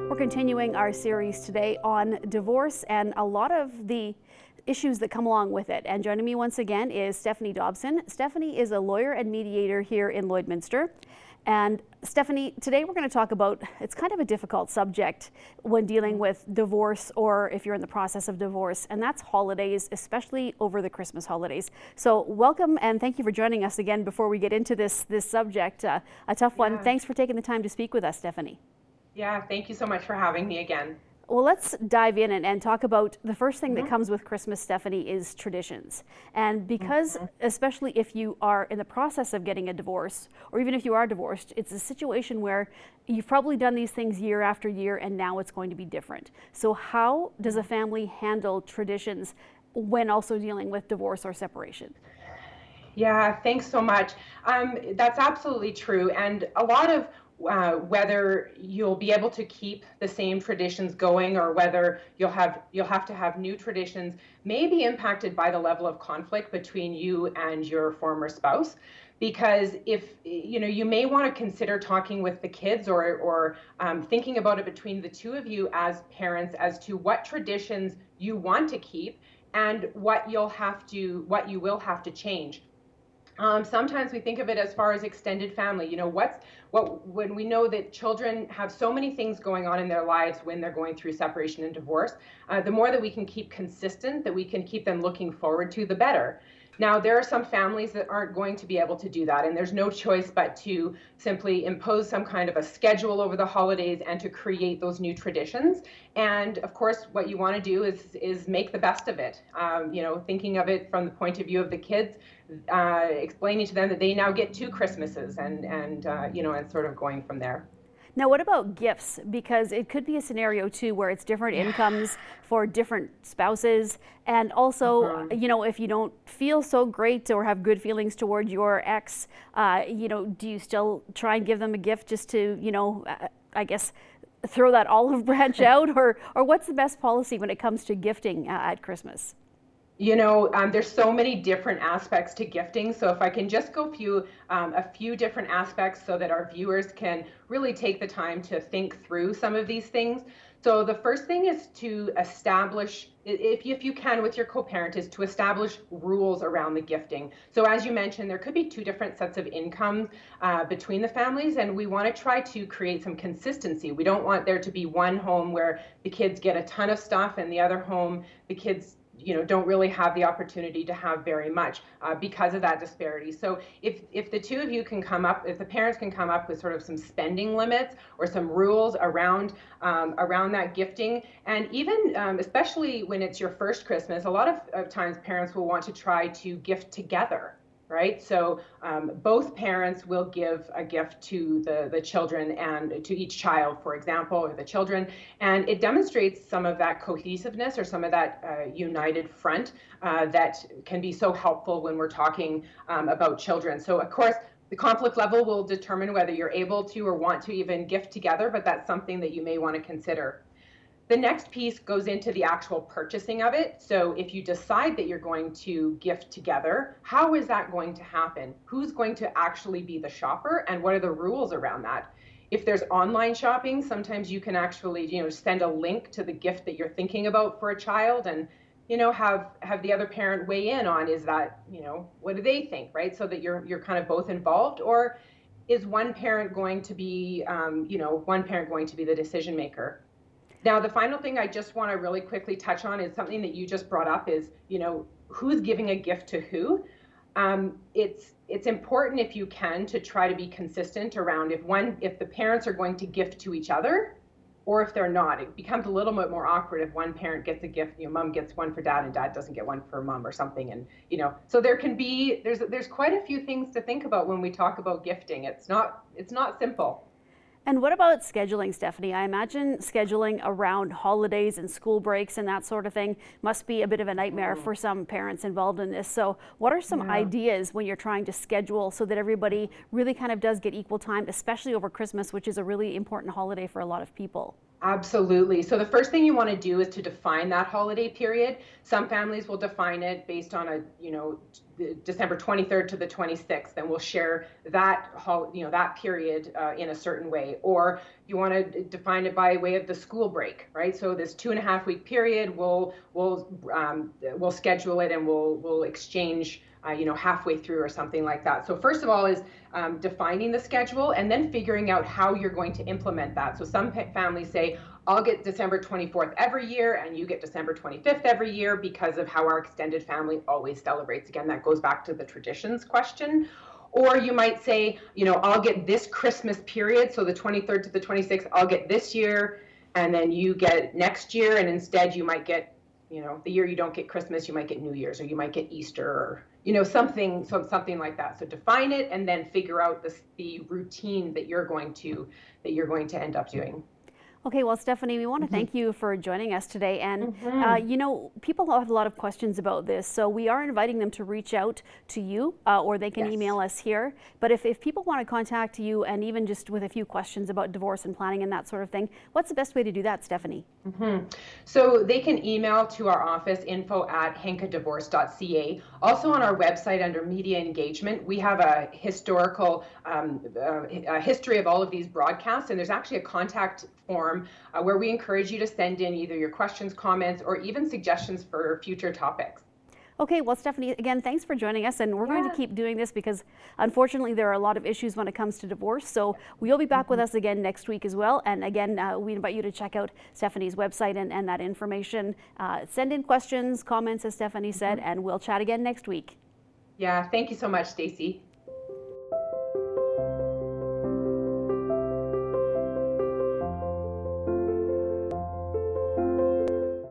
We're continuing our series today on divorce and a lot of the issues that come along with it. And joining me once again is Stephanie Dobson. Stephanie is a lawyer and mediator here in Lloydminster. And Stephanie, today we're going to talk about, it's kind of a difficult subject when dealing with divorce or if you're in the process of divorce, and that's holidays, especially over the Christmas holidays. So welcome and thank you for joining us again before we get into this subject, a tough one. Thanks for taking the time to speak with us, Stephanie. Yeah, thank you so much for having me again. Well, let's dive in and talk about the first thing that comes with Christmas, Stephanie, is traditions. And because, especially if you are in the process of getting a divorce, or even if you are divorced, it's a situation where you've probably done these things year after year and now it's going to be different. So how does a family handle traditions when also dealing with divorce or separation? Yeah, thanks so much. That's absolutely true. And a lot of whether you'll be able to keep the same traditions going or whether you'll have to have new traditions may be impacted by the level of conflict between you and your former spouse. Because if you may want to consider talking with the kids or thinking about it between the two of you as parents as to what traditions you want to keep and what you will have to change. Sometimes we think of it as far as extended family. When we know that children have so many things going on in their lives when they're going through separation and divorce, the more that we can keep consistent, that we can keep them looking forward to, the better. Now, there are some families that aren't going to be able to do that, and there's no choice but to simply impose some kind of a schedule over the holidays and to create those new traditions. And of course, what you want to do is make the best of it. Thinking of it from the point of view of the kids, explaining to them that they now get 2 Christmases, and sort of going from there. Now, what about gifts? Because it could be a scenario too where it's different incomes for different spouses. And also, if you don't feel so great or have good feelings toward your ex, do you still try and give them a gift just to, I guess, throw that olive branch out? Or what's the best policy when it comes to gifting at Christmas? There's so many different aspects to gifting. So if I can just go through a few different aspects so that our viewers can really take the time to think through some of these things. So the first thing is to establish, if you can with your co-parent, is to establish rules around the gifting. So as you mentioned, there could be 2 different sets of income between the families, and we want to try to create some consistency. We don't want there to be one home where the kids get a ton of stuff and the other home, the kids don't really have the opportunity to have very much because of that disparity. So if the two of you can come up, if the parents can come up with sort of some spending limits or some rules around that gifting, and even especially when it's your first Christmas, a lot of times parents will want to try to gift together. Right? So both parents will give a gift to the children and to each child, for example, or the children. And it demonstrates some of that cohesiveness or some of that united front that can be so helpful when we're talking about children. So, of course, the conflict level will determine whether you're able to or want to even gift together, but that's something that you may want to consider. The next piece goes into the actual purchasing of it. So if you decide that you're going to gift together, how is that going to happen? Who's going to actually be the shopper, and what are the rules around that? If there's online shopping, sometimes you can actually, send a link to the gift that you're thinking about for a child, and have the other parent weigh in on, is that, what do they think, right? So that you're kind of both involved, or is one parent going to be, the decision maker? Now, the final thing I just want to really quickly touch on is something that you just brought up is, who's giving a gift to who? It's important, if you can, to try to be consistent around if the parents are going to gift to each other, or if they're not. It becomes a little bit more awkward if one parent gets a gift, mom gets one for dad and dad doesn't get one for mom or something. And, so there's quite a few things to think about when we talk about gifting. It's not simple. And what about scheduling, Stephanie? I imagine scheduling around holidays and school breaks and that sort of thing must be a bit of a nightmare for some parents involved in this. So what are some ideas when you're trying to schedule so that everybody really kind of does get equal time, especially over Christmas, which is a really important holiday for a lot of people? Absolutely. So the first thing you want to do is to define that holiday period. Some families will define it based on the December 23rd to the 26th, and we'll share that that period in a certain way. Or you want to define it by way of the school break, right? So this 2.5 week period, we'll schedule it and we'll exchange halfway through or something like that. So first of all is defining the schedule and then figuring out how you're going to implement that. So some families say, I'll get December 24th every year and you get December 25th every year because of how our extended family always celebrates. Again, that goes back to the traditions question. Or you might say, I'll get this Christmas period, so the 23rd to the 26th, I'll get this year, and then you get next year, and instead you might get, the year you don't get Christmas, you might get New Year's, or you might get Easter, or something like that. So define it and then figure out the routine that you're going to end up doing. Okay, well, Stephanie, we want to thank you for joining us today. And, people have a lot of questions about this, so we are inviting them to reach out to you or they can email us here. But if people want to contact you and even just with a few questions about divorce and planning and that sort of thing, what's the best way to do that, Stephanie? So they can email to our office, info@henkadivorce.ca. Also on our website under media engagement, we have a historical history of all of these broadcasts, and there's actually a contact form where we encourage you to send in either your questions, comments, or even suggestions for future topics. Okay, well, Stephanie, again, thanks for joining us, and we're going to keep doing this because unfortunately there are a lot of issues when it comes to divorce, so you'll be back with us again next week as well. And again, we invite you to check out Stephanie's website and that information. Send in questions, comments, as Stephanie said, and we'll chat again next week. Yeah, thank you so much, Stacey.